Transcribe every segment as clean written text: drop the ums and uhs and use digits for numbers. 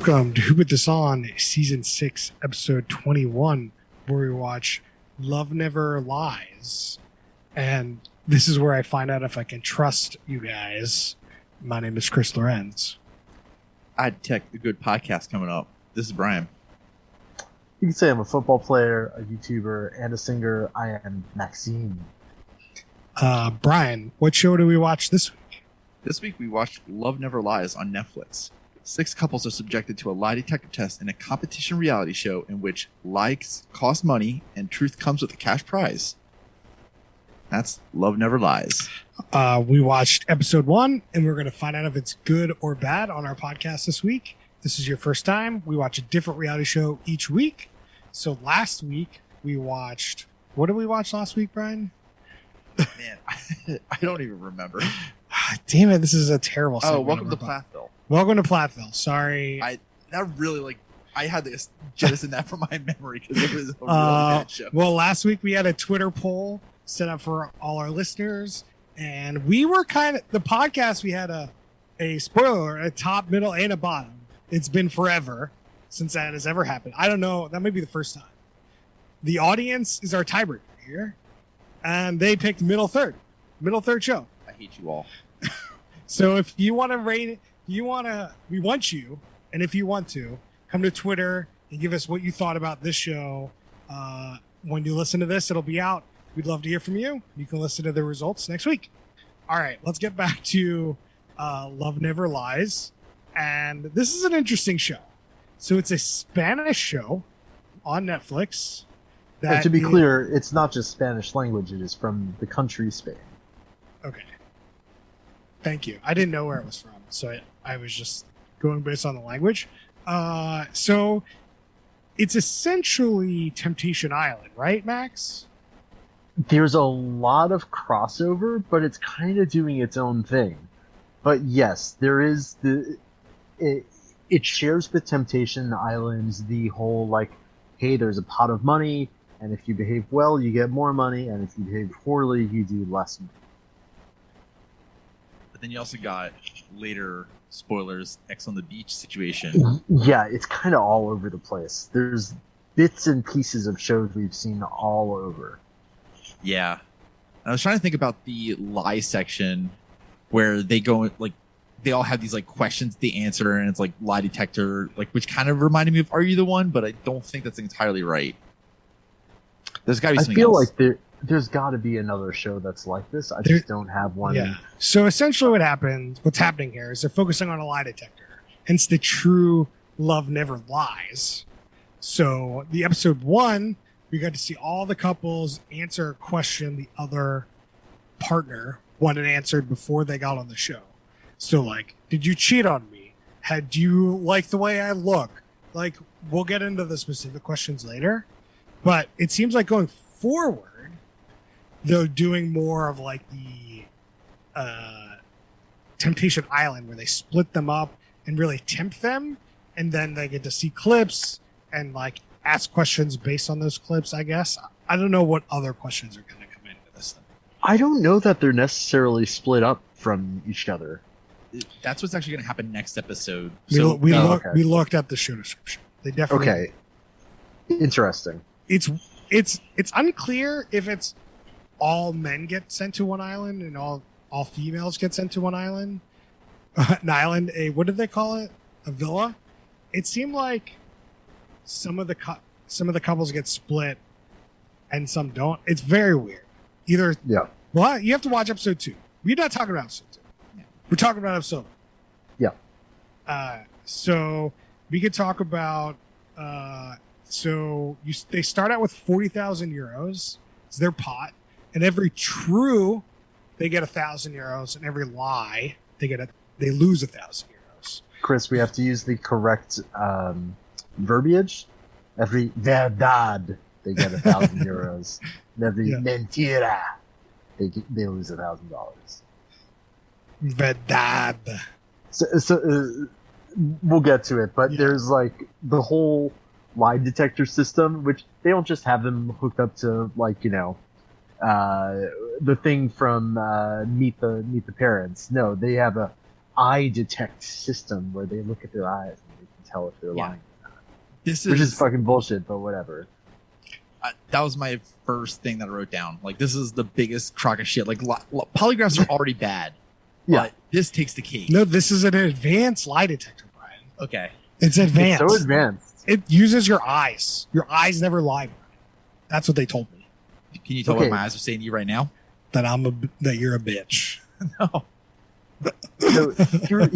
Welcome to Who Put This On, Season 6, Episode 21, where we watch Love Never Lies. And this is where I find out if I can trust you guys. My name is Chris Lorenz. I detect a good podcast coming up. This is Brian. You can say I'm a football player, a YouTuber, and a singer. I am Maxime. Brian, what show do we watch this week? This week we watched Love Never Lies on Netflix. 6 couples are subjected to a lie detector test in a competition reality show in which lies cost money and truth comes with a cash prize. That's Love Never Lies. We watched episode 1, and we're going to find out if it's good or bad on our podcast this week. If this is your first time, we watch a different reality show each week. So last week, we watched... What did we watch last week, Brian? Man, I don't even remember. Damn it, this is a terrible segment. Oh, Welcome to Plathville. Welcome to Plathville. Sorry. I had to jettison that from my memory because it was a really bad show. Well, last week we had a Twitter poll set up for all our listeners, and we were the podcast, we had a spoiler, a top, middle, and a bottom. It's been forever since that has ever happened. I don't know. That may be the first time. The audience is our tiebreaker here, and they picked middle third show. I hate you all. So if you want to rate it, we want you, and if you want to, come to Twitter and give us what you thought about this show. When you listen to this, it'll be out. We'd love to hear from you. You can listen to the results next week. All right, let's get back to Love Never Lies. And this is an interesting show. So it's a Spanish show on Netflix. And to be clear, it's not just Spanish language. It is from the country Spain. Okay. Thank you. I didn't know where it was from, so I was just going based on the language. So it's essentially Temptation Island, right, Max? There's a lot of crossover, but it's kind of doing its own thing. But yes, there is it shares with Temptation Island the whole, like, hey, there's a pot of money, and if you behave well, you get more money, and if you behave poorly, you do less money. But then you also got, later, spoilers, X on the Beach situation. Yeah, it's kind of all over the place. There's bits and pieces of shows we've seen all over. Yeah. I was trying to think about the lie section where they go, like, they all have these, like, questions they answer, and it's, like, lie detector, like, which kind of reminded me of Are You the One? But I don't think that's entirely right. There's got to be something else. I feel like there's got to be another show that's like this. I just don't have one. Yeah. So essentially what's happening here is they're focusing on a lie detector. Hence the true Love Never Lies. So the episode 1, we got to see all the couples answer a question the other partner wanted answered before they got on the show. So, like, did you cheat on me? Had you liked the way I look? Like, we'll get into the specific questions later. But it seems like going forward, they're doing more of, like, the Temptation Island, where they split them up and really tempt them. And then they get to see clips and, like, ask questions based on those clips, I guess. I don't know what other questions are going to come into this thing. I don't know that they're necessarily split up from each other. That's what's actually going to happen next episode. We looked at the show description. They definitely... Okay. Interesting. It's unclear if it's all men get sent to one island and all females get sent to one island. An island, what did they call it? A villa? It seemed like some of the couples get split and some don't. It's very weird. Yeah. Well, you have to watch episode 2. We're not talking about episode 2. Yeah. We're talking about episode 1. Yeah. So we could talk about. They start out with 40,000 euros. It's their pot, and every true, they get 1,000 euros, and every lie, they lose 1,000 euros. Chris, we have to use the correct verbiage. Every verdad, they get 1,000 euros. And every mentira, they lose $1,000. Verdad. So we'll get to it, but there's, like, the whole lie detector system, which they don't just have them hooked up to, like, you know, the thing from Meet the Parents. No, they have a eye detect system where they look at their eyes and they can tell if they're Yeah. lying, This which is fucking bullshit. But whatever. that was my first thing that I wrote down. Like, this is the biggest crock of shit. Like, polygraphs are already bad. Yeah. But this takes the cake. No, this is an advanced lie detector, Brian. Okay. It's advanced. It's so advanced. It uses your eyes. Your eyes never lie, Brian. That's what they told me. Can you tell Okay. what my eyes are saying to you right now? That you're a bitch. No. So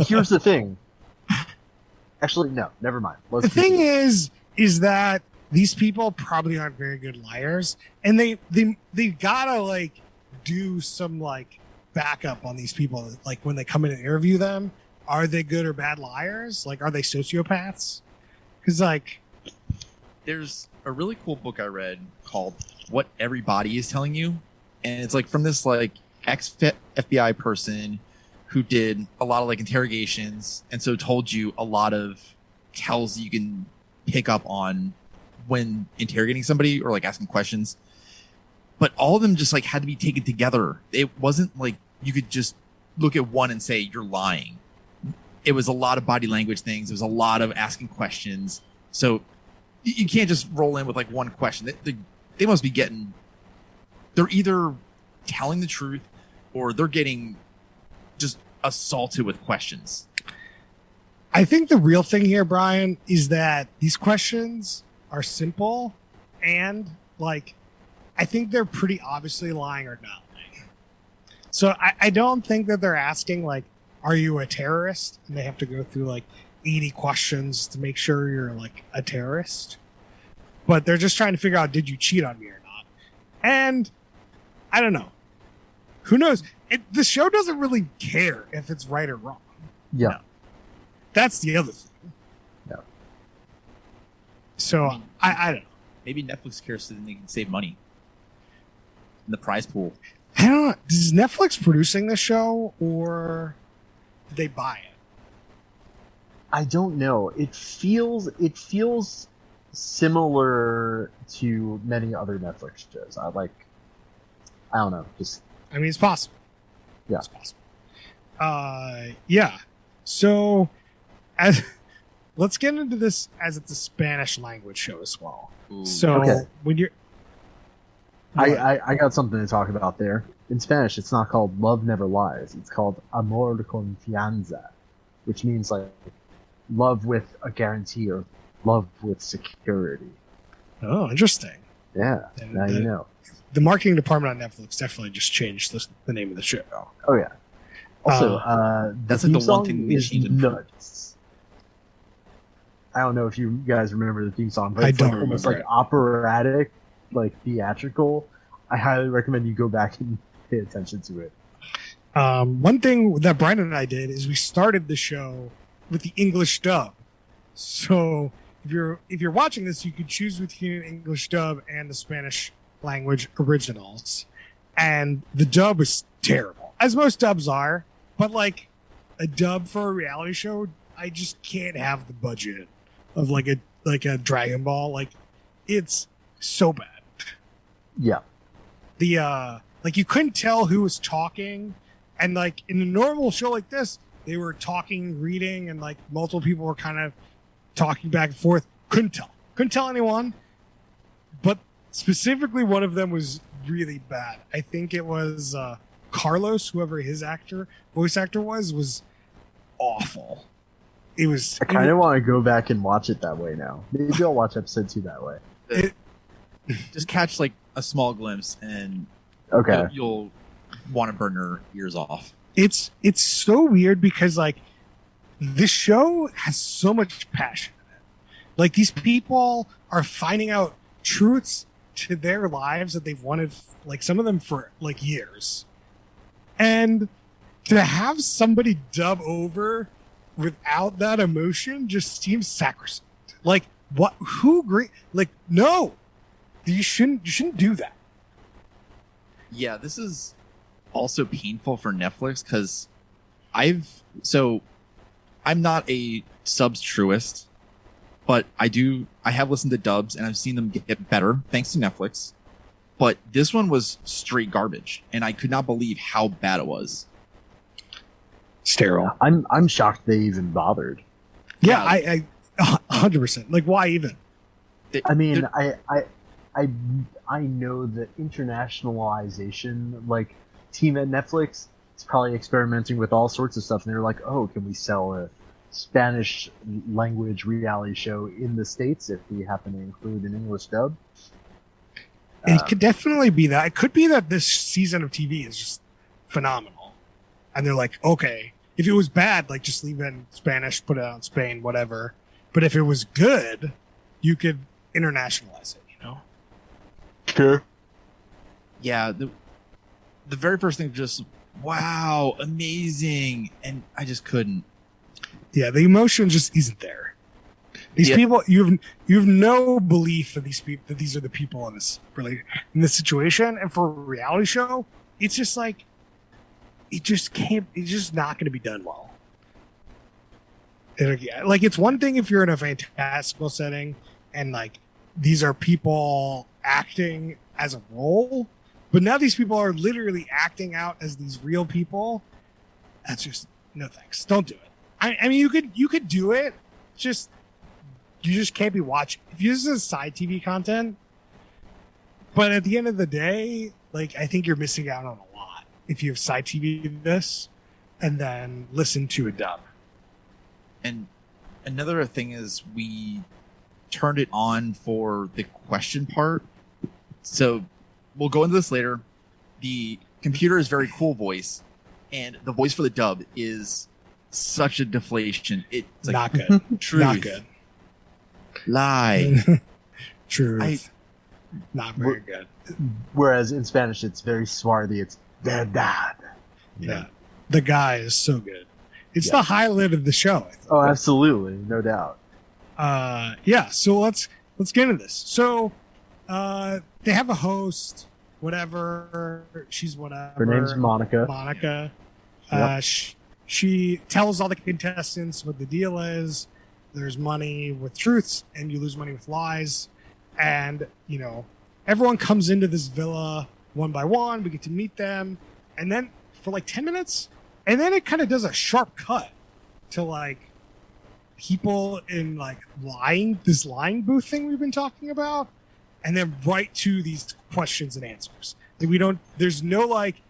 here's the thing. Actually, no, never mind. The thing is that these people probably aren't very good liars, and they gotta like do some like backup on these people. Like when they come in and interview them, are they good or bad liars? Like, are they sociopaths? Because like, There's a really cool book I read called What Everybody Is Telling You. And it's like from this like ex FBI person who did a lot of like interrogations and so told you a lot of tells you can pick up on when interrogating somebody or like asking questions. But all of them just like had to be taken together. It wasn't like you could just look at one and say you're lying. It was a lot of body language things. It was a lot of asking questions. So you can't just roll in with like one question. They must be getting, they're either telling the truth or they're getting just assaulted with questions. I think the real thing here, Brian, is that these questions are simple and like, I think they're pretty obviously lying or not lying. So I don't think that they're asking like, are you a terrorist? And they have to go through like 80 questions to make sure you're like a terrorist. But they're just trying to figure out, did you cheat on me or not? And I don't know. Who knows? The show doesn't really care if it's right or wrong. Yeah. No. That's the other thing. Yeah. So I don't know. Maybe Netflix cares so that they can save money in the prize pool. I don't know. Is Netflix producing this show or did they buy it? I don't know. It feels similar to many other Netflix shows. I don't know. Just I mean, it's possible. Yeah. It's possible. Yeah. So, let's get into this as it's a Spanish language show as well. Ooh. So Okay. when you're, I got something to talk about there. In Spanish, it's not called Love Never Lies. It's called Amor de Confianza, which means like love with a guarantee or love with security. oh, interesting. Yeah, And now you know. The marketing department on Netflix definitely just changed the name of the show. Oh yeah. Also, That's the like the theme one song thing they is changed and improved. nuts. I don't know if you guys remember the theme song, but I it's like don't almost remember like operatic, like theatrical. I highly recommend you go back and pay attention to it. One thing that Brian and I did is we started the show with the English dub. So if you're watching this, you could choose between English dub and the Spanish language originals. And the dub is terrible, as most dubs are. But like a dub for a reality show, I just can't have the budget of like a Dragon Ball. Like it's so bad. Yeah. The like you couldn't tell who was talking, and like in a normal show like this they were talking, reading, and like multiple people were kind of talking back and forth. Couldn't tell anyone, but specifically one of them was really bad. I think it was Carlos, whoever his voice actor was awful. It was I kind of want to go back and watch it that way now. Maybe I'll watch episode 2 that way. Just catch like a small glimpse and Okay. you'll want to burn your ears off. it's so weird because like this show has so much passion in it. Like these people are finding out truths to their lives that they've wanted, like some of them for like years, and to have somebody dub over without that emotion just seems sacrosanct. Like what? Who agree? Like no, you shouldn't do that. Yeah, this is also painful for Netflix because I'm not a subs truist, but I have listened to dubs and I've seen them get better thanks to Netflix. But this one was straight garbage, and I could not believe how bad it was. Sterile. I'm shocked they even bothered. Yeah, 100%. Like, why even? I mean, I know that internationalization, like team at Netflix, is probably experimenting with all sorts of stuff, and they're like, oh, can we sell a Spanish language reality show in the States if we happen to include an English dub? It could definitely be that. It could be that this season of TV is just phenomenal. And they're like, okay, if it was bad, like just leave it in Spanish, put it out in Spain, whatever. But if it was good, you could internationalize it, you know? Sure. Yeah, the very first thing was just, wow, amazing. And I just couldn't. Yeah, the emotion just isn't there. These Yeah. people, you have no belief that these are the people in this situation. And for a reality show, it's just like, it's just not going to be done well. And, like, it's one thing if you're in a fantastical setting and like these are people acting as a role, but now these people are literally acting out as these real people. That's just no thanks. Don't do it. I mean, you could do it. You just can't be watching. If this is side TV content, but at the end of the day, like, I think you're missing out on a lot if you have side TV this and then listen to a dub. And another thing is we turned it on for the question part. So we'll go into this later. The computer is very cool voice, and the voice for the dub is such a deflation. It's like, Not good. truth, Not good. lie. Truth. Not very good. Whereas in Spanish, it's very swarthy. It's verdad. Yeah. The guy is so good. It's Yeah. the highlight of the show. I think. Oh, absolutely, no doubt. Yeah, so let's get into this. So they have a host, whatever. She's whatever. Her name's Monica. Monica. Yep. She tells all the contestants what the deal is. There's money with truths, and you lose money with lies. And, you know, everyone comes into this villa one by one. We get to meet them. And then for like 10 minutes, and then it kind of does a sharp cut to like people in like this lying booth thing we've been talking about. And then right to these questions and answers. There's no like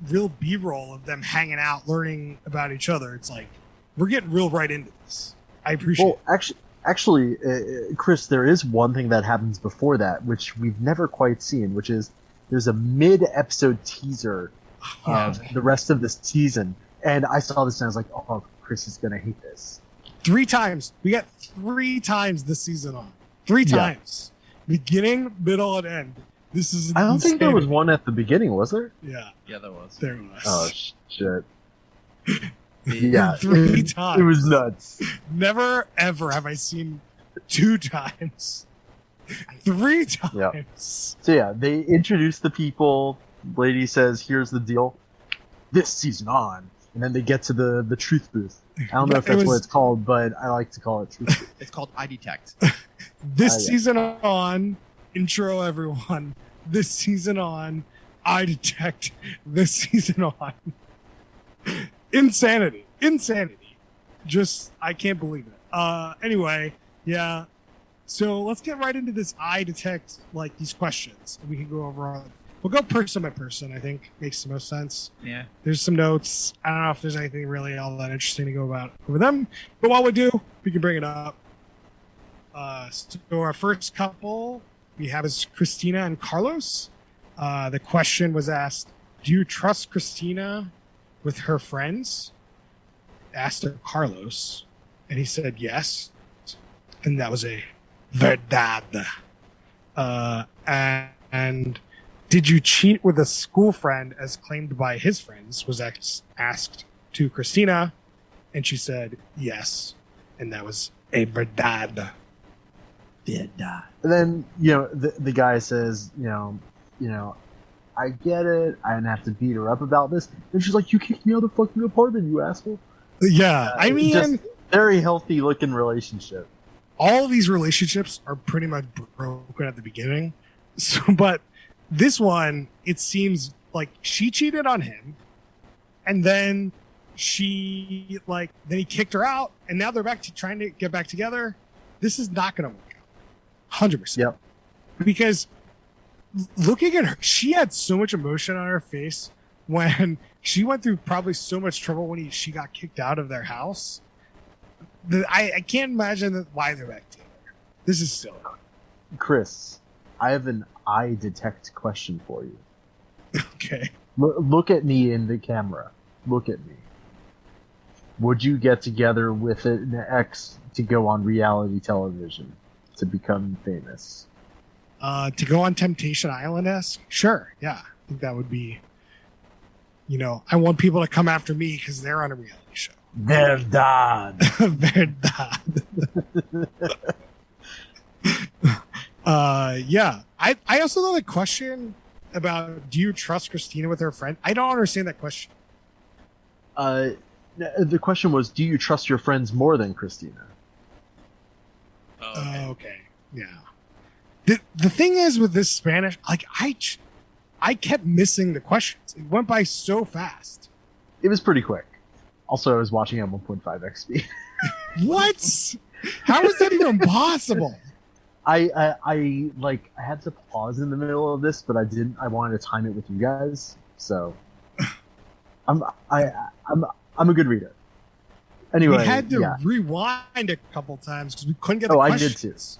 real B-roll of them hanging out, learning about each other. It's like, we're getting real right into this. I appreciate it. Well, actually, Chris, there is one thing that happens before that, which we've never quite seen, which is there's a mid-episode teaser of the rest of this season. And I saw this and I was like, oh, Chris is going to hate this. 3 times. We got 3 times this season on. 3 Yeah. times. Beginning, middle, and end. This is I don't think there was insanity. one at the beginning, was there? Yeah, Yeah, there was. there was. Oh, shit. The- Yeah. 3 times. It was nuts. Never, ever have I seen 2 times. 3 times. So yeah, they introduce the people. Lady says, here's the deal. This season on. And then they get to the truth booth. I don't know if It that's was- what it's called, but I like to call it truth booth. It's called I Detect. This yeah. season on, intro everyone. This season on, I detect. This season on. Insanity. Just, I can't believe it. Anyway, yeah. So let's get right into this I detect, like, these questions. We can go over we'll go person by person, I think makes the most sense. Yeah. There's some notes. I don't know if there's anything really all that interesting to go about over them, but while we do, we can bring it up. So our first couple we have is Christina and Carlos. The question was asked, do you trust Christina with her friends? Asked of Carlos, and he said yes. And that was a verdad. And did you cheat with a school friend as claimed by his friends? Was asked to Christina, and she said yes. And that was a verdad. Verdad. And then, the guy says, I get it. I didn't have to beat her up about this. And she's like, you kicked me out of the fucking apartment, you asshole. Yeah, I mean, just very healthy looking relationship. all of these relationships are pretty much broken at the beginning. So, but this one, it seems like she cheated on him, and then she like then he kicked her out, and now they're back to trying to get back together. This is not going to work out, 100%. Yep. Because looking at her, she had so much emotion on her face when she went through probably so much trouble when she got kicked out of their house. I can't imagine why they're back together. This is silly. Chris, I have an eye detect question for you. Okay. Look at me in the camera. Look at me. Would you get together with an ex to go on reality television to become famous? To go on Temptation Island-esque? Sure, yeah. I think that would be, I want people to come after me because they're on a reality show. Verdad. Verdad. Yeah. I also know the question about, do you trust Christina with her friend? I don't understand that question. The question was, do you trust your friends more than Christina? Okay. Yeah. The thing is with this Spanish, like I kept missing the questions. It went by so fast. It was pretty quick. Also, I was watching at 1.5x speed. What? How is that even possible? I had to pause in the middle of this, but I didn't. I wanted to time it with you guys, so I'm a good reader. Anyway, we had to yeah. rewind a couple times because we couldn't get the questions. I did too.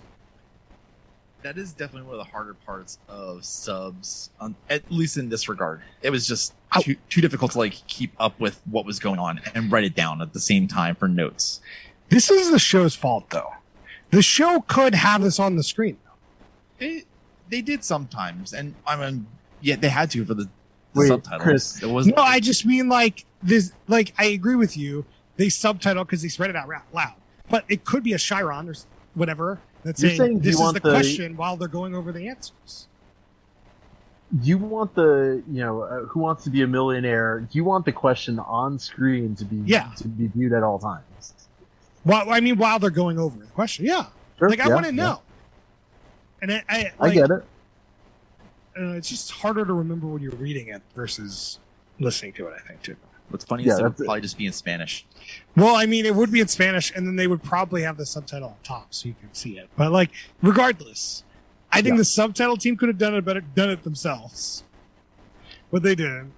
That is definitely one of the harder parts of subs, at least in this regard. It was just too difficult to keep up with what was going on and write it down at the same time for notes. This is the show's fault, though. The show could have this on the screen. They did sometimes, and they had to for the Wait, subtitles. Chris, it wasn't. No, I just mean this. I agree with you. They subtitle because they read it out loud, but it could be a Chiron or whatever that's saying this is the question while they're going over the answers. You want the who wants to be a millionaire? You want the question on screen to be viewed at all times. Well, I mean, while they're going over the question, yeah. Sure, I want to know. And I get it. It's just harder to remember when you're reading it versus listening to it, I think, too. What's funny is it would probably just be in Spanish. Well, I mean, it would be in Spanish, and then they would probably have the subtitle on top so you can see it. But, regardless, I think the subtitle team could have done it themselves. But they didn't.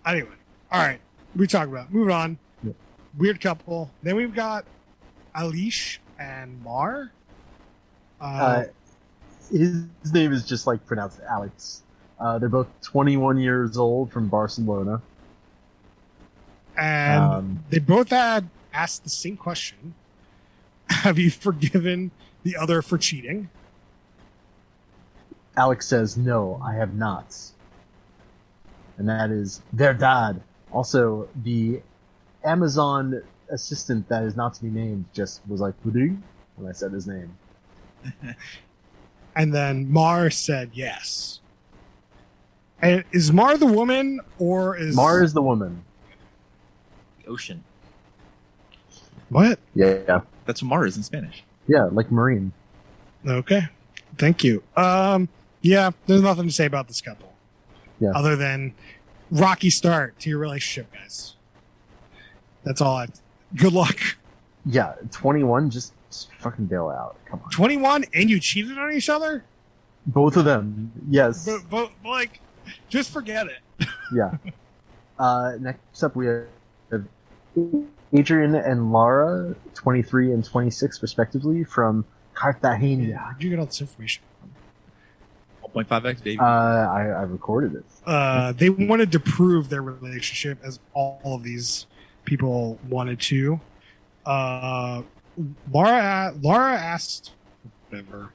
Anyway, all right. We talk about it. Moving on. Yeah. Weird couple. Then we've got Alish and Mar. His name is just pronounced Alex. They're both 21 years old from Barcelona. And they both had asked the same question. Have you forgiven the other for cheating? Alex says, no, I have not. And that is verdad. Also, the Amazon assistant that is not to be named just was like, pudding, when I said his name. And then Mar said yes. And is Mar the woman or is... Mar is the woman. Ocean. What? Yeah. That's what Mar is in Spanish. Yeah, like marine. Okay. Thank you. Yeah, there's nothing to say about this couple. Yeah. Other than rocky start to your relationship, guys. That's all good luck. Yeah, 21, just fucking bail out. Come on. 21 and you cheated on each other? Both of them, yes. But just forget it. Yeah. Next up we have Adrian and Laura, 23 and 26 respectively, from Cartagena. Where'd you get all this information from? 1.5x, baby. I recorded it. They wanted to prove their relationship, as all of these people wanted to. Laura asked whatever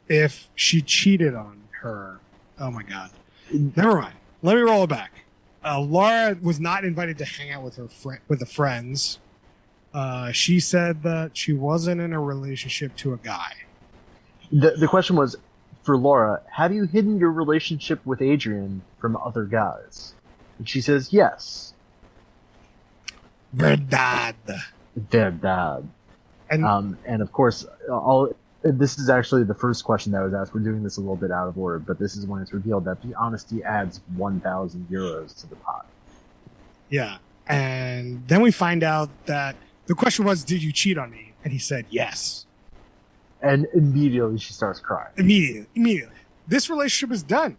if she cheated on her. Oh my god. Never mind. Let me roll it back. Laura was not invited to hang out with with the friends. She said that she wasn't in a relationship to a guy. The question was, for Laura, have you hidden your relationship with Adrian from other guys? And she says yes. Verdad. Verdad. And of course, this is actually the first question that was asked. We're doing this a little bit out of order, but this is when it's revealed that the honesty adds 1,000 euros to the pot. Yeah. And then we find out that the question was, did you cheat on me? And he said, yes. And immediately she starts crying. Immediately. This relationship is done.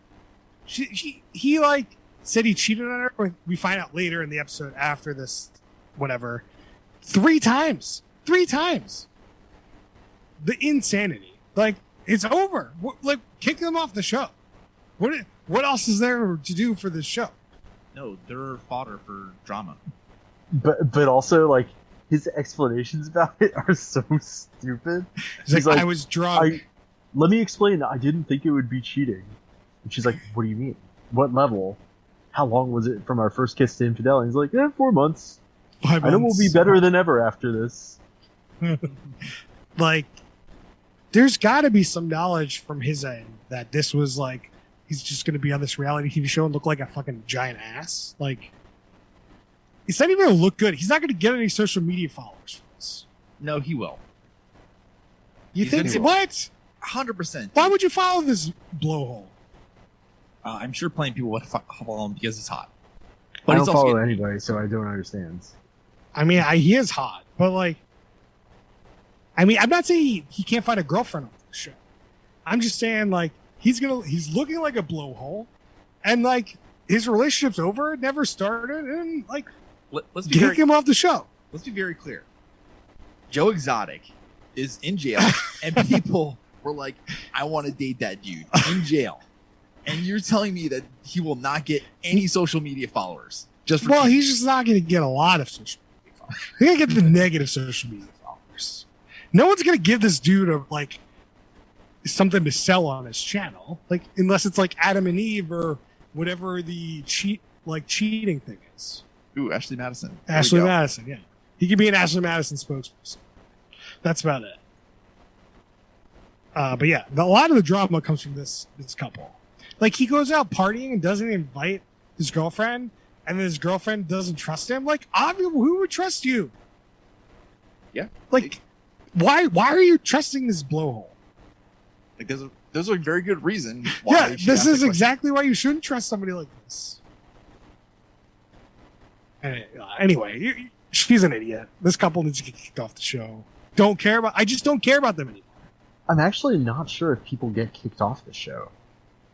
He like said he cheated on her. Or we find out later in the episode after this, whatever, 3 times. 3 times. The insanity. Like, it's over. Like, kick them off the show. What else is there to do for this show? No, they're fodder for drama. But also, like, his explanations about it are so stupid. He's like, I was drunk. Let me explain. I didn't think it would be cheating. And she's like, what do you mean? What level? How long was it from our first kiss to infidelity? He's like, 4 months. 5 months. I know we'll be better than ever after this. Like, there's got to be some knowledge from his end that this was like, he's just going to be on this reality TV show and look like a fucking giant ass. Like, it's not even going to look good. He's not going to get any social media followers from this. No, he will. You He's think? gonna- What? 100%. Why would you follow this blowhole? I'm sure plenty of people would follow him because he's hot. I he's don't also follow getting- anybody, so I don't understand. I mean, he is hot, but like, I mean, I'm not saying he can't find a girlfriend on the show. I'm just saying, like, he's looking like a blowhole, and like his relationship's over, never started, and like, Let's be kick him off the show. let's be very clear. Joe Exotic is in jail, and people were like, "I want to date that dude in jail," and you're telling me that he will not get any social media followers just for Well, he's just not going to get a lot of social media followers. He's going to get the negative social media followers. No one's going to give this dude like something to sell on his channel, like unless it's like Adam and Eve or whatever the cheating thing is. Ooh, Ashley Madison. There we Ashley go. Madison, yeah, he could be an Ashley Madison spokesperson. That's about it. But yeah, a lot of the drama comes from this couple. Like, he goes out partying and doesn't invite his girlfriend, and then his girlfriend doesn't trust him. Like, obviously, who would trust you? Yeah. Like, why are you trusting this blowhole? Like there's a very good reason why. Yeah, you should this ask that is question. exactly why you shouldn't trust somebody like this. Anyway, she's an idiot. This couple needs to get kicked off the show. I just don't care about them anymore. I'm actually not sure if people get kicked off the show.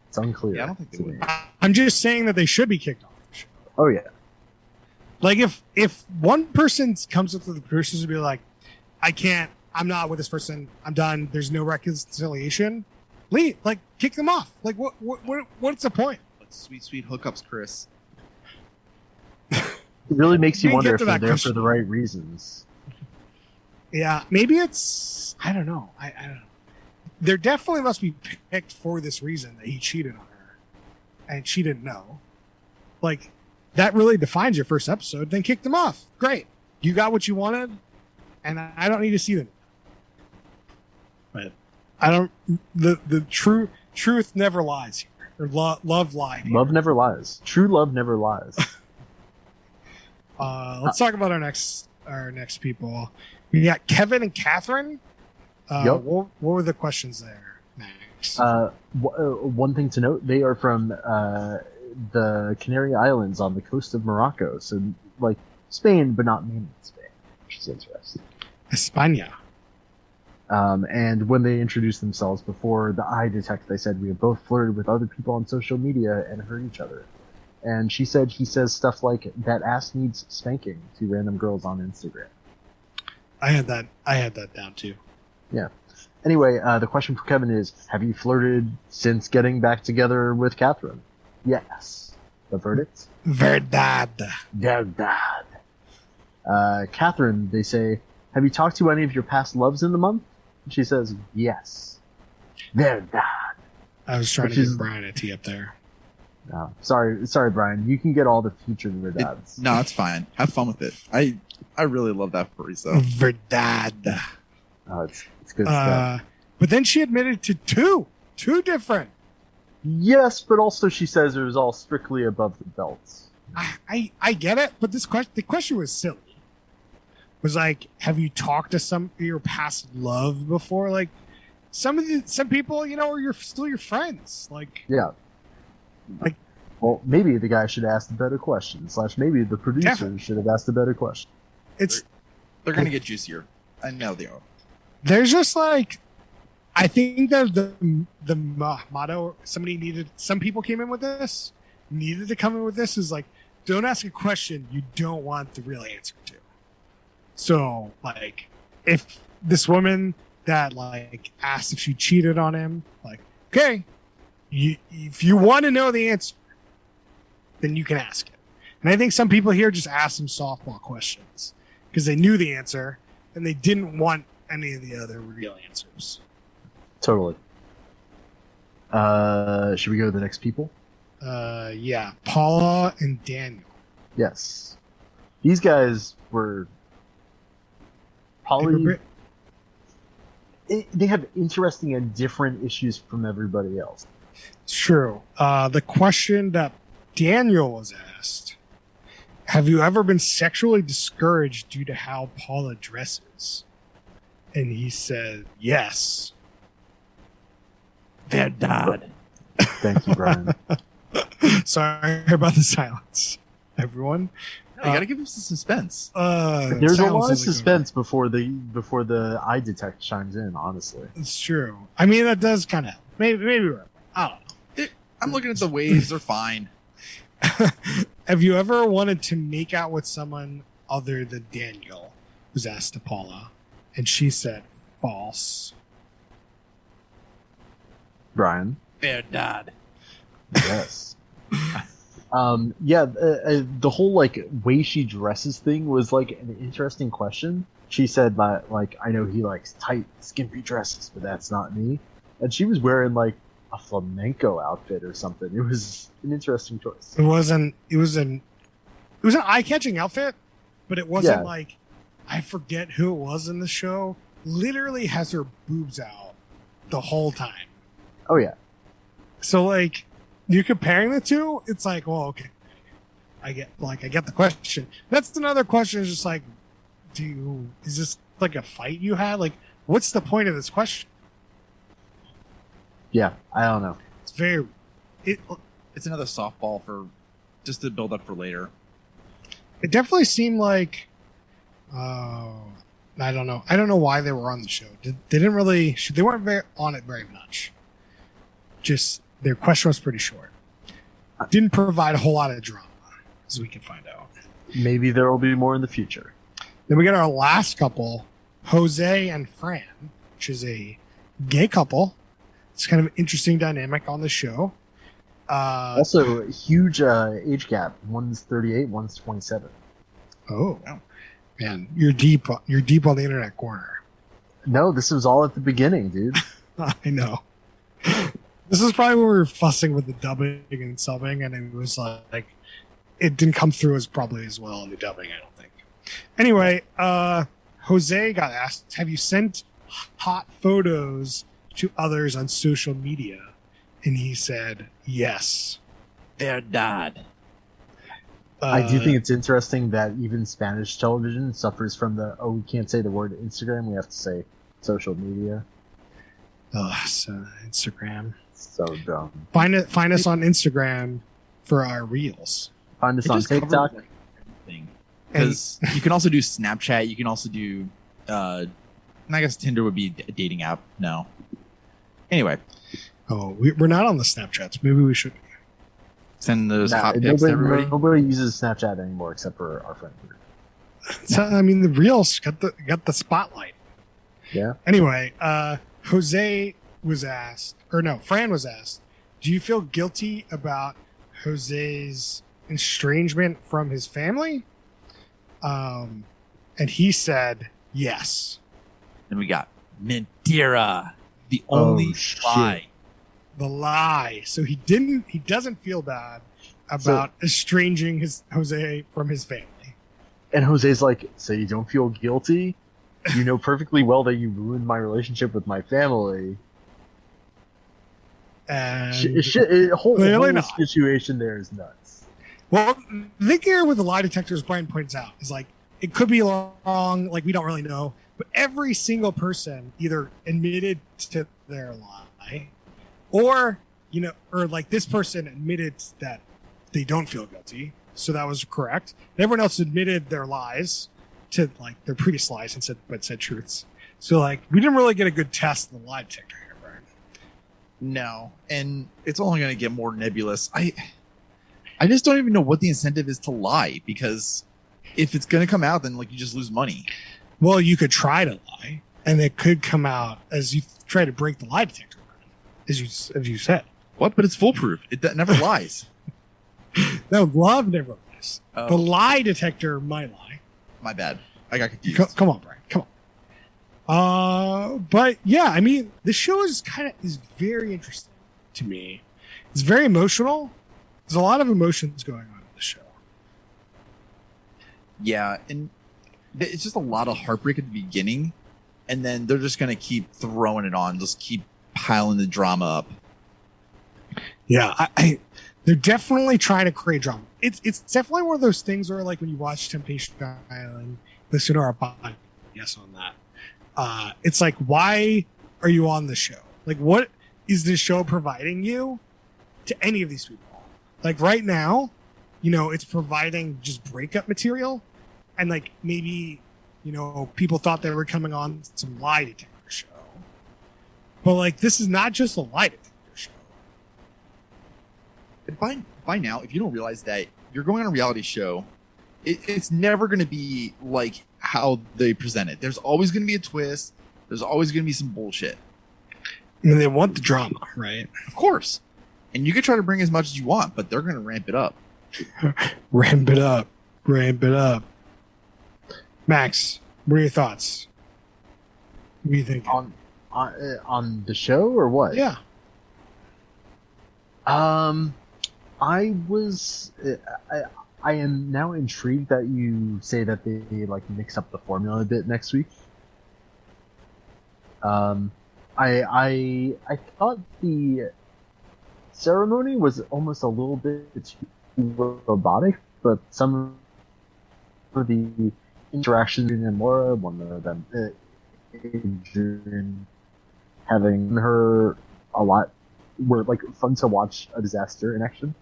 It's unclear. Yeah, I don't think they to would. me. I'm just saying that they should be kicked off the show. Oh yeah. Like, if one person comes up to the producers and be like, I'm not with this person, I'm done, there's no reconciliation, leave. Like, kick them off. Like, what's the point? But sweet hookups, Chris. It really makes you We can wonder get if to they're that there question. for the right reasons. Yeah, maybe it's, I don't know. I don't know. There definitely must be picked for this reason that he cheated on her and she didn't know. Like, that really defines your first episode. Then kick them off. Great. You got what you wanted, and I don't need to see them. But I don't, the truth never lies here. Or love lied here. Love never lies. True love never lies. Let's talk about our next people. We got Kevin and Catherine. Yep. What were the questions there, Max? One thing to note: they are from the Canary Islands on the coast of Morocco, so like Spain, but not mainland Spain, which is interesting. España. And when they introduced themselves before the eye detect, they said we have both flirted with other people on social media and hurt each other. And she said he says stuff like that ass needs spanking to random girls on Instagram. I had that down too. Yeah. Anyway, the question for Kevin is, have you flirted since getting back together with Catherine? Yes. The verdict? Verdad. Verdad. Catherine, they say, have you talked to any of your past loves in the month? She says, yes. Verdad. I was trying Which to is- get Brian a tee up there. No, sorry, Brian. You can get all the future Verdads. No, it's fine. Have fun with it. I really love that for so. Verdad. Oh, it's good stuff. But then she admitted to two different. Yes, but also she says it was all strictly above the belts. I get it, but the question was silly. It was like, have you talked to some of your past love before? Like, some people, are still your friends. Like, Yeah. Well, maybe the guy should have asked a better question. / maybe the producer Definitely. should have asked a better question. It's They're gonna get juicier. I know they are. there's just like I think that the motto some people came in with this needed to come in with this is like, don't ask a question you don't want the real answer to. So like, if this woman that like asked if she cheated on him, like, okay, if you want to know the answer, then you can ask it. And I think some people here just asked some softball questions because they knew the answer and they didn't want any of the other real answers. Totally. Should we go to the next people? Yeah, Paula and Daniel. Yes. These guys were probably they have interesting and different issues from everybody else. It's true. The question that Daniel was asked: have you ever been sexually discouraged due to how Paula dresses? And he said, yes. They're dead. Thank you, Brian. Sorry about the silence, everyone. No, you gotta give them some suspense. There's a silence lot of isn't good. suspense before the eye detect chimes in, honestly. It's true. I mean, that does kind of maybe we're right. I don't know. I'm looking at the waves. They're fine. Have you ever wanted to make out with someone other than Daniel? Was asked to Paula, and she said false. Brian? They're dead. Yes. The whole like way she dresses thing was like an interesting question. She said that like, I know he likes tight, skimpy dresses, but that's not me. And she was wearing like a flamenco outfit or something. It was an interesting choice. It was an eye-catching outfit, but it wasn't Yeah. like, I forget who it was in the show. Literally has her boobs out the whole time. Oh yeah. So like, you're comparing the two. It's like, well, okay, I get the question. That's another question. Is just like, is this like a fight you had? Like, what's the point of this question? Yeah, I don't know. It's very, It's another softball for just to build up for later. it definitely seemed like, I don't know. I don't know why they were on the show. They weren't on it very much. Just their question was pretty short. Didn't provide a whole lot of drama, as we can find out. Maybe there will be more in the future. Then we got our last couple, Jose and Fran, which is a gay couple. It's kind of an interesting dynamic on the show. Also, huge age gap. One's 38, one's 27. Oh, man, you're deep on the internet corner. No, this was all at the beginning, dude. I know. This is probably where we were fussing with the dubbing and subbing, and it was like it didn't come through as probably as well in the dubbing, I don't think. Anyway, Jose got asked, have you sent hot photos to others on social media? And he said, yes. They're dead. I do think it's interesting that even Spanish television suffers from we can't say the word Instagram, we have to say social media. So Instagram. So dumb. Find us on Instagram for our reels. Find us on TikTok. Because you can also do Snapchat. You can also do, I guess Tinder would be a dating app. No. Anyway, Oh, we're not on the Snapchats. Maybe we should be. send those hot pics to everybody. Nobody uses Snapchat anymore except for our friend group. So, I mean, the reels got the spotlight. Yeah. Anyway, Fran was asked, do you feel guilty about Jose's estrangement from his family? And he said, yes. And we got Mentira, the only shit. lie. The lie. So he doesn't feel bad about estranging Jose from his family. And Jose's like, so you don't feel guilty? You know perfectly well that you ruined my relationship with my family. And The whole not. situation there is nuts. Well, the thing here with the lie detector, as Brian points out, is like, it could be wrong, like we don't really know, but every single person either admitted to their lie or like this person admitted that they don't feel guilty. So that was correct. And everyone else admitted their lies to like their previous lies and said truths. So like we didn't really get a good test of the lie detector here, Brian. No, and it's only going to get more nebulous. I just don't even know what the incentive is to lie, because if it's going to come out, then like you just lose money. Well, you could try to lie, and it could come out as you try to break the lie detector, as you said. What? But it's foolproof. It never lies. No, love never lies. Oh. The lie detector might lie. My bad. I got confused. Come on, Brian. Come on. But yeah, I mean, the show is very interesting to me. It's very emotional. There's a lot of emotions going on in the show. Yeah, and it's just a lot of heartbreak at the beginning, and then they're just going to keep throwing it on, just keep piling the drama up. Yeah, they're definitely trying to create drama. It's definitely one of those things where, like, when you watch Temptation Island, listen to our podcast on that. It's like, why are you on the show? Like, what is this show providing you to any of these people? Like right now, it's providing just breakup material, and like maybe, people thought they were coming on some lie detector show, but like this is not just a lie detector show. By now, if you don't realize that you're going on a reality show, it's never going to be like how they present it. There's always going to be a twist. There's always going to be some bullshit. I mean, they want the drama, right? Of course. And you can try to bring as much as you want, but they're going to ramp it up. Ramp it up. Max, what are your thoughts? What do you think? On the show or what? Yeah. I am now intrigued that you say that they like mix up the formula a bit next week. I thought the ceremony was almost a little bit too robotic, but some of the interactions between Laura, one of them, Adrian, having her a lot, were like fun to watch a disaster in action.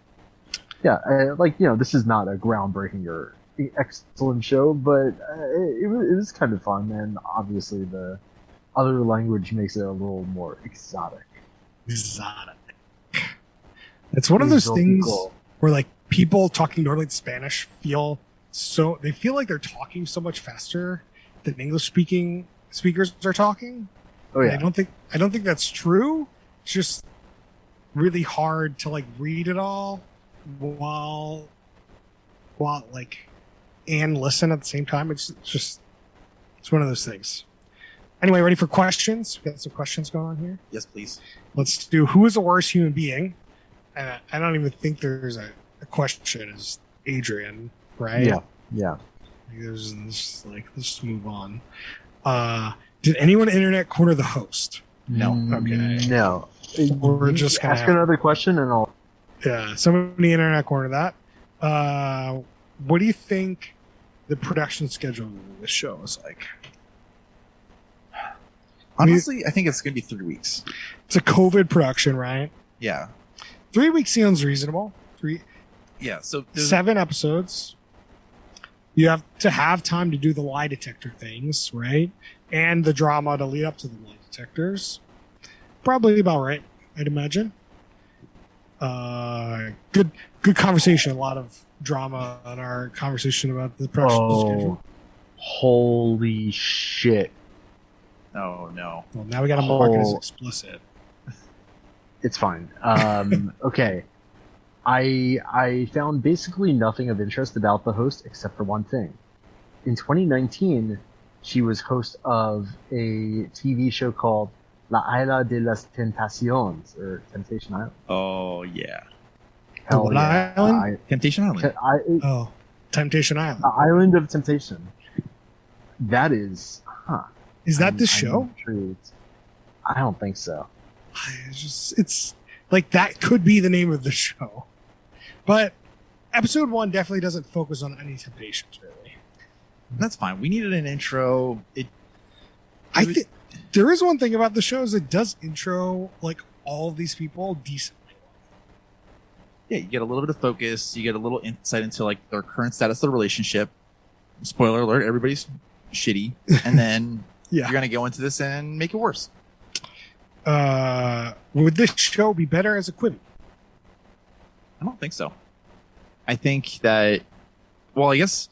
Yeah, this is not a groundbreaking or excellent show, but it was kind of fun, and obviously the other language makes it a little more exotic. It's one of those things where like people talking normally Spanish feel like they're talking so much faster than English speaking speakers are talking. Oh yeah. And I don't think that's true. It's just really hard to like read it all while like and listen at the same time. It's one of those things. Anyway, ready for questions? We got some questions going on here. Yes, please. Let's do who is the worst human being? And I don't even think there's a question. Is Adrian, right? Yeah. Let's just move on. Did anyone internet corner the host? No. Okay. No. We're just gonna ask another question and I'll. Yeah, somebody internet corner that. What do you think the production schedule of the show is like? Honestly, I think it's going to be 3 weeks. It's a COVID production, right? Yeah. 3 weeks sounds reasonable. Yeah. So 7 episodes. You have to have time to do the lie detector things, right? And the drama to lead up to the lie detectors. Probably about right, I'd imagine. Good conversation. A lot of drama on our conversation about the production schedule. Holy shit. Oh, no. Well, now we got to mark it as explicit. It's fine. Okay. I found basically nothing of interest about the host except for one thing. In 2019, she was host of a TV show called La Isla de las Tentaciones, or Temptation Island. Oh, yeah. Hell What yeah. island? Temptation Island. Temptation Island. Island of Temptation. That is, Is that the I'm show? intrigued. I don't think so. It's like that could be the name of the show, but episode 1 definitely doesn't focus on any temptations really. That's fine. We needed an intro. I think there is one thing about the show is it does intro like all of these people decently. Yeah, you get a little bit of focus. You get a little insight into like their current status of the relationship. Spoiler alert: everybody's shitty, and then Yeah. you're gonna go into this and make it worse. Would this show be better as a Quibi? I don't think so. I think that, well, I guess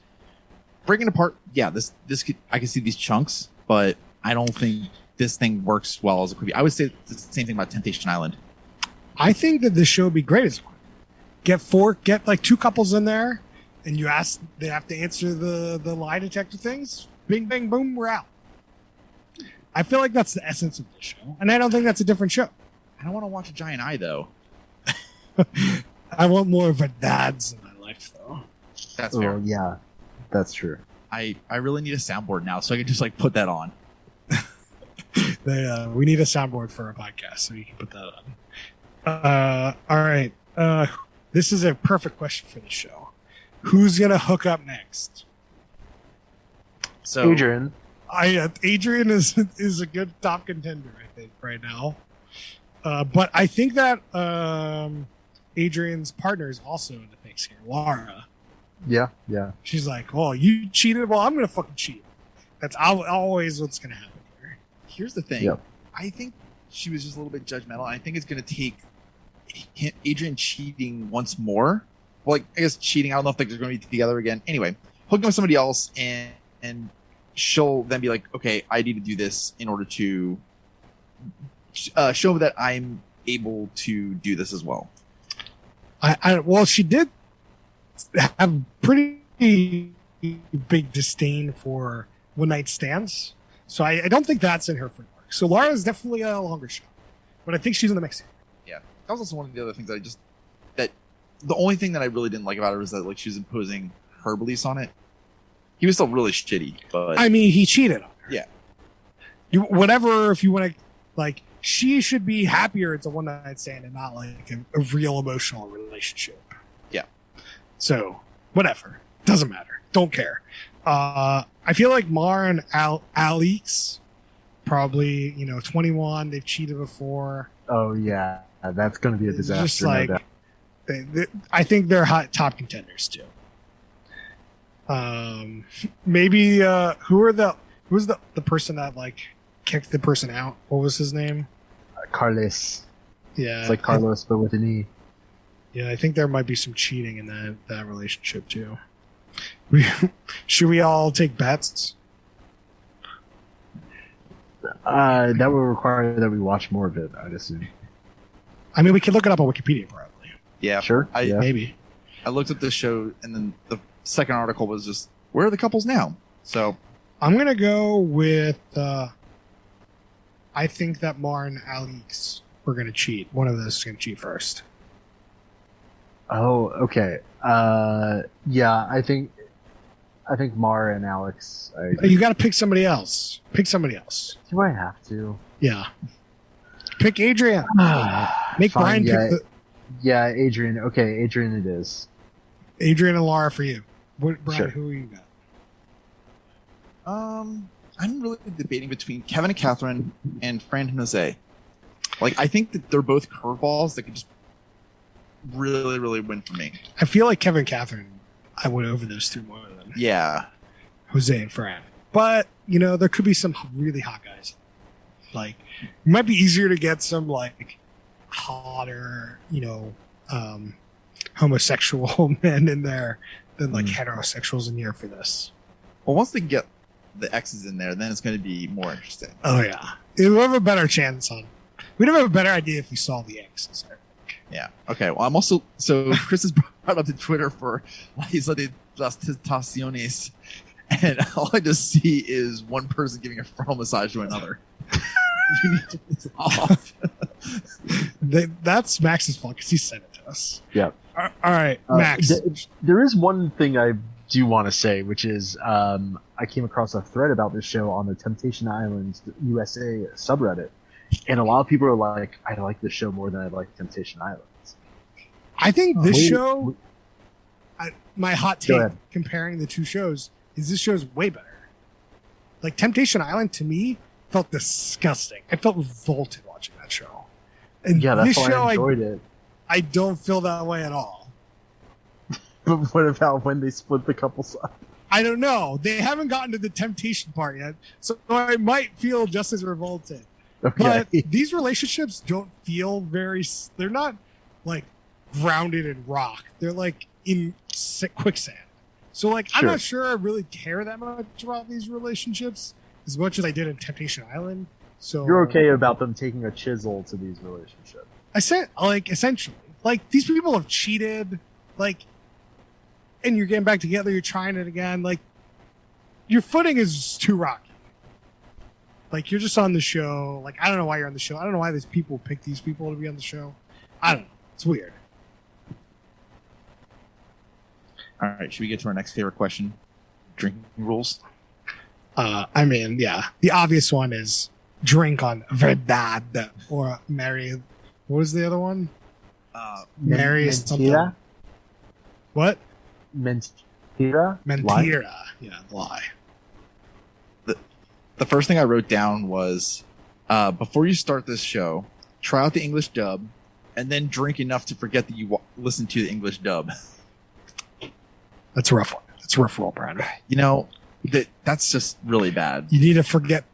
breaking apart, yeah, this could, I can see these chunks, but I don't think this thing works well as a Quibi. I would say the same thing about Temptation Island. I think that this show would be great as a Quibi. Get like two couples in there, and they have to answer the lie detector things. Bing, bang, boom, we're out. I feel like that's the essence of this show, and I don't think that's a different show. I don't want to watch a giant eye though. I want more of a dads in my life, though. That's fair. Oh, yeah, that's true. I really need a soundboard now, so I can just like put that on. We need a soundboard for our podcast, so you can put that on. All right. This is a perfect question for the show. Who's gonna hook up next? So Adrian. Adrian is a good top contender, I think, right now. But I think that Adrian's partner is also in the mix here, Laura. Yeah. She's like, "Oh, you cheated. Well, I'm gonna fucking cheat." That's always what's gonna happen here. here's the thing. Yep. I think she was just a little bit judgmental. I think it's going to take Adrian cheating once more. Well, like, I guess cheating. I don't know if they're going to be together again. Anyway, hooking with somebody else, and she'll then be like, okay, I need to do this in order to show that I'm able to do this as well. Well, she did have pretty big disdain for one night stands, so I don't think that's in her framework. So Laura is definitely a longer shot, but I think she's in the mix. Yeah, that was also one of the other things that the only thing that I really didn't like about her was that like she was imposing her beliefs on it. He was still really shitty, but I mean, he cheated on her. Yeah. Whatever, if you want to, like, she should be happier it's a one night stand and not like a real emotional relationship. Yeah. So, whatever. Doesn't matter. Don't care. I feel like Mar and Alex, probably, 21, they've cheated before. Oh yeah, that's going to be a disaster. Just like, no doubt. I think they're hot top contenders too. Maybe who's the person that like kicked the person out? What was his name? Carlos. Yeah, It's like Carlos, but with an E. Yeah, I think there might be some cheating in that relationship too. Should we all take bets? That would require that we watch more of it, I'd assume. I mean, we could look it up on Wikipedia probably. yeah, Sure. Yeah. Maybe. I looked at the show, and then the second article was just, where are the couples now? So I'm gonna go with. I think that Mar and Alex were gonna cheat. One of those is gonna cheat first. Oh, okay. Yeah, I think Mara and Alex. You got to pick somebody else. Pick somebody else. Do I have to? Yeah. Pick Adrian. Make Fine, Brian yeah. pick Yeah, Adrian. Okay, Adrian it is. Adrian and Laura for you. Brian, Sure. who you got? I'm really debating between Kevin and Catherine and Fran and Jose. Like, I think that they're both curveballs that could just really, really win for me. I feel like Kevin and Catherine, I would over those two more than Yeah. Jose and Fran. But, there could be some really hot guys. Like, it might be easier to get some, like, hotter, homosexual men in there than, like, heterosexuals in here for this. Well, once they get the X's in there, then it's going to be more interesting. Oh, yeah. We'd have a better chance on. We'd have a better idea if we saw the X's. Yeah. Okay. Well, I'm also, so Chris has brought up to Twitter for La Isla de las Tentaciones, and all I just see is one person giving a frontal massage to another. You need to piss off. That's Max's fault because he sent it to us. Yeah. All right, Max. There is one thing I do want to say, which is I came across a thread about this show on the Temptation Island USA subreddit, and a lot of people are like, I like this show more than I like Temptation Island. I think this Wait, show, my hot Go take ahead. comparing the two shows is this show's way better. Like Temptation Island to me felt disgusting. I felt revolted watching that show. And Yeah, that's this why show, I enjoyed it. I don't feel that way at all. But what about when they split the couples up? I don't know. They haven't gotten to the temptation part yet, so I might feel just as revolted. Okay. But these relationships don't feel they're not like grounded in rock. They're like in quicksand. So like, I'm Sure. not sure I really care that much about these relationships as much as I did in Temptation Island. So You're okay about them taking a chisel to these relationships. I said, like, essentially, like, these people have cheated, like, and you're getting back together, you're trying it again. Like, your footing is just too rocky. Like, you're just on the show. Like, I don't know why you're on the show. I don't know why these people pick these people to be on the show. I don't know. It's weird. All right, should we get to our next favorite question? Drinking rules. I mean, yeah. The obvious one is drink on Verdad or marry. What was the other one? Marry something. Mentira? What? Mentira? Mentira. Yeah, lie. The first thing I wrote down was, before you start this show, try out the English dub, and then drink enough to forget that you listened to the English dub. That's a rough one. That's a rough roll, Brad. You know, that's just really bad. You need to forget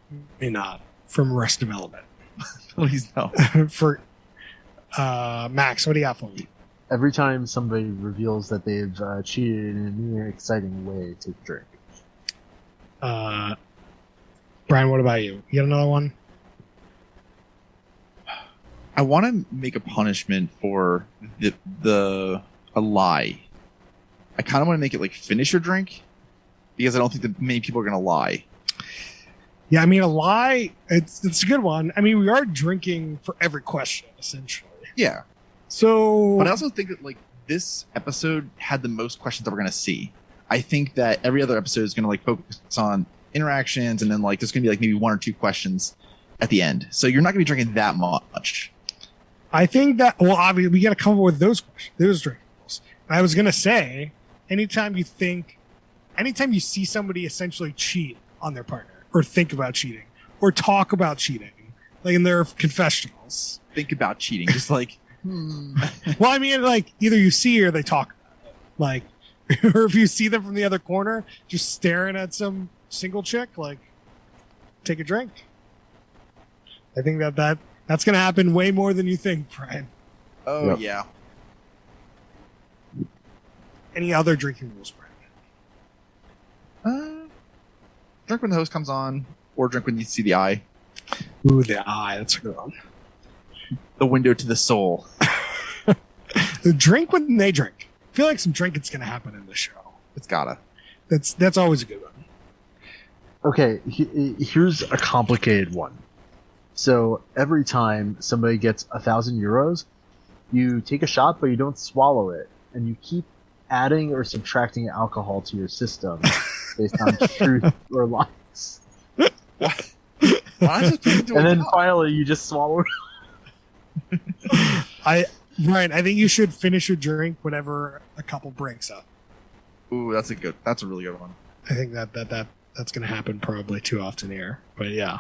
me not from Arrested Development. Please no. For Max, what do you got for me? Every time somebody reveals that they've cheated in a new and exciting way, take a drink. Brian, what about you? You got another one? I want to make a punishment for a lie. I kind of want to make it like finish your drink, because I don't think that many people are going to lie. Yeah, I mean, a lie, it's a good one. I mean, we are drinking for every question, essentially. Yeah. So, But I also think that like this episode had the most questions that we're going to see. I think that every other episode is going to like focus on interactions, and then like there's going to be like maybe one or two questions at the end. So you're not going to be drinking that much. I think that, well, obviously, we got to come up with those questions, those drinking rules. And I was going to say, anytime you see somebody essentially cheat on their partner, or think about cheating, or talk about cheating, like in their confessionals. Think about cheating. Just like, Well, I mean, like, either you see or they talk about it. Like, or if you see them from the other corner, just staring at some single chick, like, take a drink. I think that's going to happen way more than you think, Brian. oh Yep. yeah. Any other drinking rules, Brian? Drink when the host comes on, or drink when you see the eye. Ooh, the eye. That's a good one. The window to the soul. The drink when they drink. I feel like some drinking's going to happen in this show. It's gotta. That's always a good one. Okay, here's a complicated one. So every time somebody gets 1,000 euros, you take a shot, but you don't swallow it, and you keep adding or subtracting alcohol to your system based on truth or lies. What? Why not just put it into And a then cup? finally, you just swallow it. Brian, I think you should finish your drink whenever a couple breaks up. Ooh, that's a really good one. I think that's going to happen probably too often here. But yeah.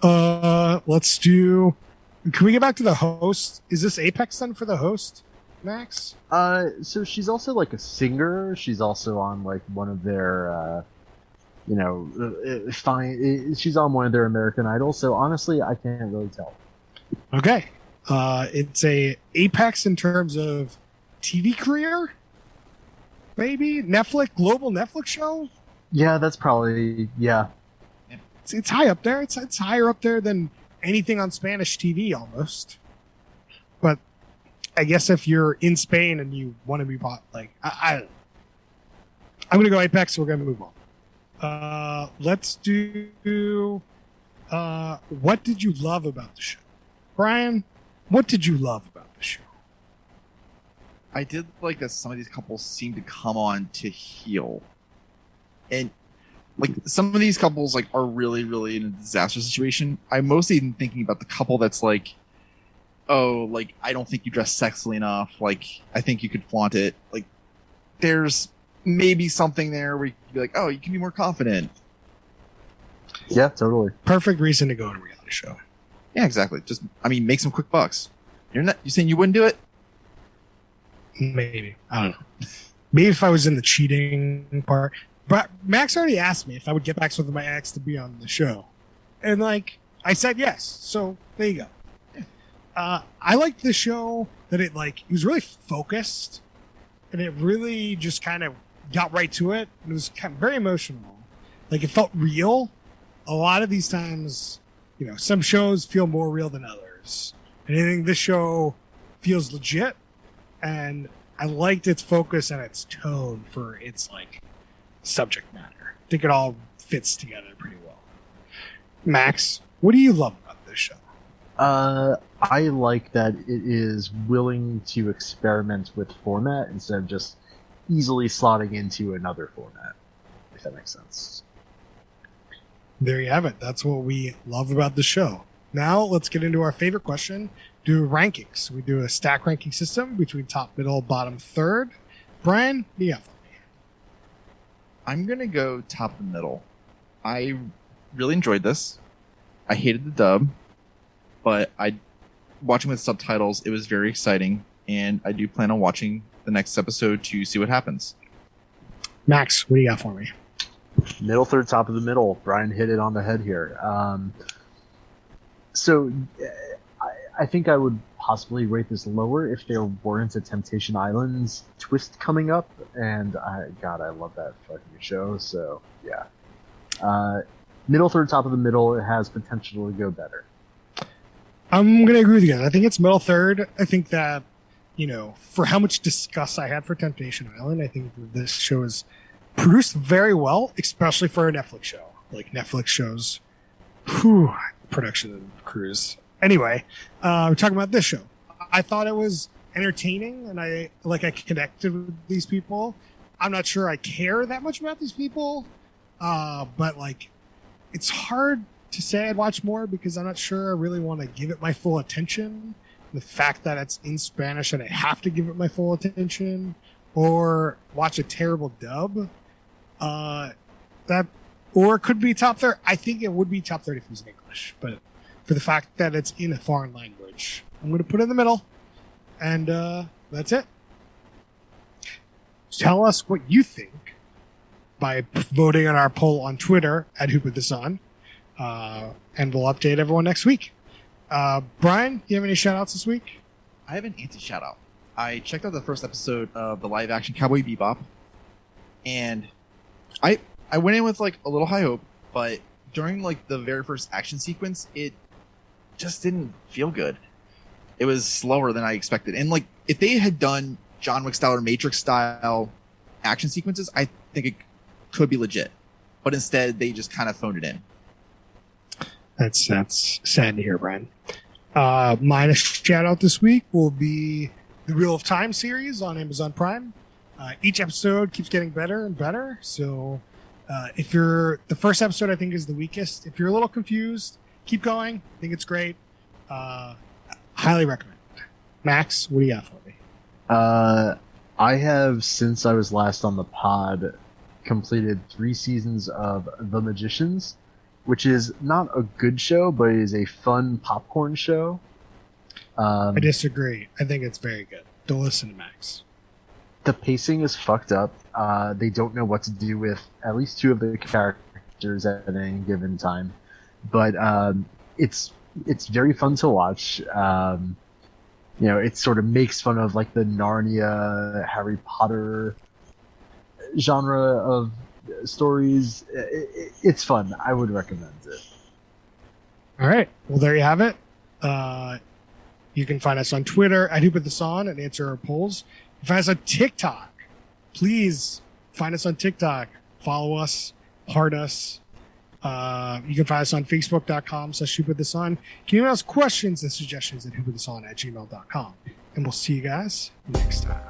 Let's do. Can we get back to the host? Is this Apex then for the host, Max? So she's also like a singer. She's also on like one of their, she's on one of their American Idols. So honestly, I can't really tell. Okay. It's a Apex in terms of TV career, maybe global Netflix show. Yeah, that's probably It's high up there. It's higher up there than anything on Spanish TV almost. But I guess if you're in Spain and you want to be bought, like I'm gonna go Apex. We're gonna move on. Let's do. What did you love about the show, Brian? What did you love about the show? I did like that some of these couples seem to come on to heal. And like some of these couples like are really, really in a disaster situation. I'm mostly thinking about the couple that's like, oh, like I don't think you dress sexily enough. Like I think you could flaunt it. Like there's maybe something there where you can be like, oh, you can be more confident. Yeah, totally. Perfect reason to go to a reality show. Yeah, exactly. Just make some quick bucks. You're saying you wouldn't do it? Maybe. I don't know. Maybe if I was in the cheating part. But Max already asked me if I would get back with my ex to be on the show. And, like, I said yes. So, there you go. I liked the show that it was really focused. And it really just kind of got right to it. It was kind of very emotional. Like, it felt real. A lot of these times, some shows feel more real than others. And I think this show feels legit. And I liked its focus and its tone for its, subject matter. I think it all fits together pretty well. Max, what do you love about this show? I like that it is willing to experiment with format instead of just easily slotting into another format, if that makes sense. There you have it. That's what we love about the show. Now let's get into our favorite question. Do rankings. We do a stack ranking system between top, middle, bottom, third. Brian, yeah. I'm going to go top and middle. I really enjoyed this. I hated the dub, but watching with subtitles, it was very exciting, and I do plan on watching the next episode to see what happens. Max, what do you got for me? Middle, third, top of the middle. Brian hit it on the head here. So I think I would possibly rate this lower if there weren't a Temptation Islands twist coming up, and I love that fucking show. So yeah, middle, third, top of the middle. It has potential to go better. I'm gonna agree with you guys. I think it's middle third. I think that for how much disgust I had for Temptation Island, I think this show is produced very well, especially for a Netflix show. Like Netflix shows, production crews. Anyway, we're talking about this show. I thought it was entertaining, and I connected with these people. I'm not sure I care that much about these people, but it's hard to say I'd watch more because I'm not sure I really want to give it my full attention. The fact that it's in Spanish and I have to give it my full attention, or watch a terrible dub, or it could be top 30. I think it would be top 30 if it was in English, but for the fact that it's in a foreign language, I'm going to put it in the middle, and that's it. Tell us what you think by voting on our poll on Twitter at Who Put This On, and we'll update everyone next week. Brian, you have any shout-outs this week? I have an anti-shout-out. I checked out the first episode of the live-action Cowboy Bebop, and I went in with a little high hope, but during the very first action sequence, it just didn't feel good. It was slower than I expected, and if they had done John Wick style or Matrix style action sequences, I think it could be legit. But instead, they just kind of phoned it in. That's sad to hear, Brian. My shout out this week will be the Wheel of Time series on Amazon Prime. Each episode keeps getting better and better. So if the first episode I think is the weakest. If you're a little confused, keep going. I think it's great. Highly recommend. Max, what do you got for me? I have, since I was last on the pod, completed 3 seasons of The Magicians, which is not a good show, but it is a fun popcorn show. I disagree. I think it's very good. Don't listen to Max. The pacing is fucked up. They don't know what to do with at least 2 of the characters at any given time. But it's very fun to watch. It sort of makes fun of the Narnia, Harry Potter genre of stories. It's fun. I would recommend it. All right. Well, there you have it. You can find us on Twitter at Who Put This On and answer our polls. You can find us on TikTok. Please find us on TikTok. Follow us. Heart us. You can find us on Facebook.com/Who Put This On. You can email us questions and suggestions at whoputthison@gmail.com. And we'll see you guys next time.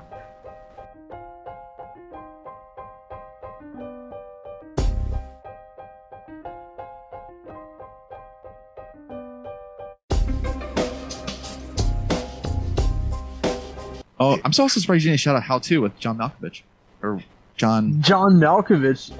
Oh, I'm so also surprised you didn't shout out How To with John Malkovich. Or John Malkovich.